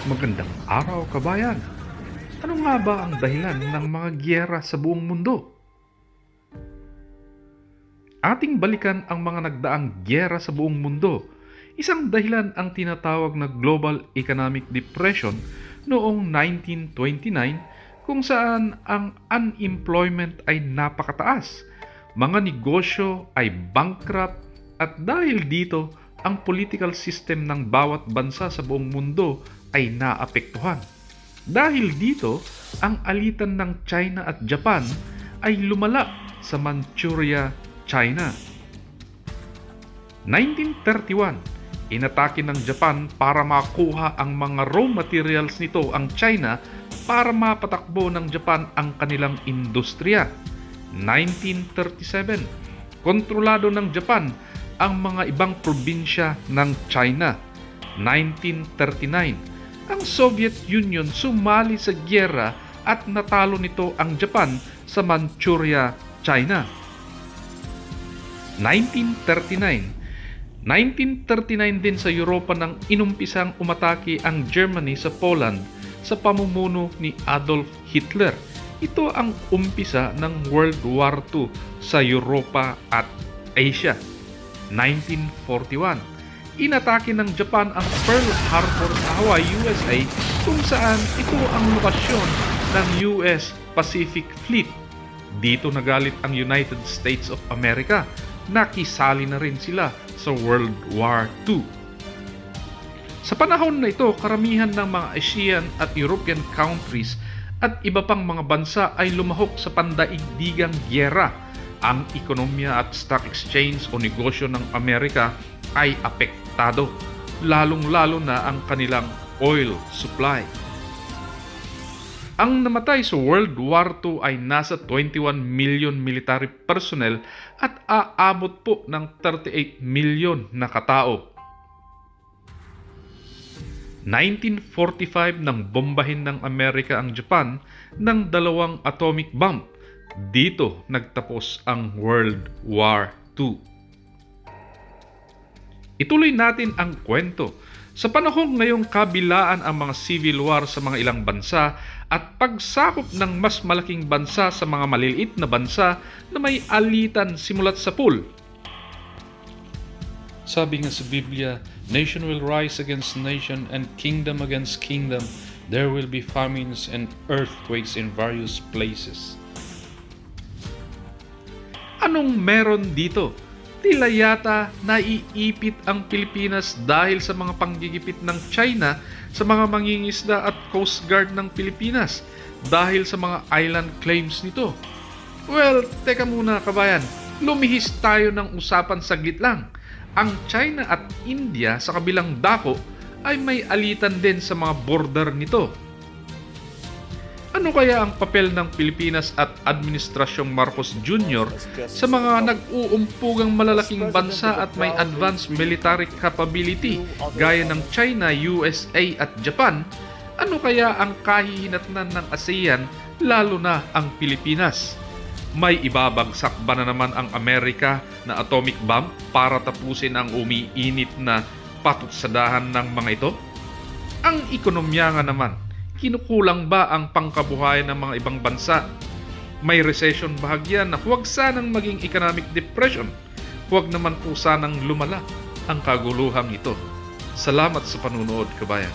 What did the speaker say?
Magandang araw, kabayan! Ano nga ba ang dahilan ng mga giyera sa buong mundo? Ating balikan ang mga nagdaang giyera sa buong mundo. Isang dahilan ang tinatawag na Global Economic Depression noong 1929 kung saan ang unemployment ay napakataas. Mga negosyo ay bankrupt at dahil dito, ang political system ng bawat bansa sa buong mundo ay naapektuhan. Dahil dito, ang alitan ng China at Japan ay lumala sa Manchuria, China. 1931, inatake ng Japan para makuha ang mga raw materials nito ang China para mapatakbo ng Japan ang kanilang industriya. 1937, kontrolado ng Japan ang mga ibang probinsya ng China. 1939, ang Soviet Union sumali sa giyera at natalo nito ang Japan sa Manchuria, China. 1939 din sa Europa nang inumpisang umatake ang Germany sa Poland sa pamumuno ni Adolf Hitler. Ito ang umpisa ng World War II sa Europa at Asia. 1941, inatake ng Japan ang Pearl Harbor sa Hawaii, USA kung saan ito ang lokasyon ng US Pacific Fleet. Dito nagalit ang United States of America. Nakisali na rin sila sa World War II. Sa panahon na ito, karamihan ng mga Asian at European countries at iba pang mga bansa ay lumahok sa pandaigdigang giyera. Ang ekonomiya at stock exchange o negosyo ng Amerika ay apektado, lalong-lalo na ang kanilang oil supply. Ang namatay sa World War II ay nasa 21 million military personnel at aabot po ng 38 million na katao. 1945 nang bombahin ng Amerika ang Japan ng 2 atomic bomb. Dito nagtapos ang World War II. Ituloy natin ang kwento. Sa panahon ngayong kabilaan ang mga civil war sa mga ilang bansa at pagsakop ng mas malaking bansa sa mga maliliit na bansa na may alitan simulat sa pool. Sabi nga sa Biblia, nation will rise against nation and kingdom against kingdom. There will be famines and earthquakes in various places. Anong meron dito? Tila yata naiipit ang Pilipinas dahil sa mga panggigipit ng China sa mga mangingisda at Coast Guard ng Pilipinas dahil sa mga island claims nito. Well, teka muna kabayan, lumihis tayo ng usapan saglit lang. Ang China at India sa kabilang dako ay may alitan din sa mga border nito. Ano kaya ang papel ng Pilipinas at Administrasyong Marcos Jr. sa mga nag-uumpugang malalaking bansa at may advanced military capability gaya ng China, USA at Japan? Ano kaya ang kahihinatnan ng ASEAN lalo na ang Pilipinas? May ibabagsak ba na naman ang Amerika na atomic bomb para tapusin ang umiinit na patutsadahan ng mga ito? Ang ekonomiya nga naman, kinukulang ba ang pangkabuhayan ng mga ibang bansa? May recession bahagya na huwag sanang maging economic depression. Huwag naman po sanang lumala ang kaguluhang ito. Salamat sa panunood, kabayan.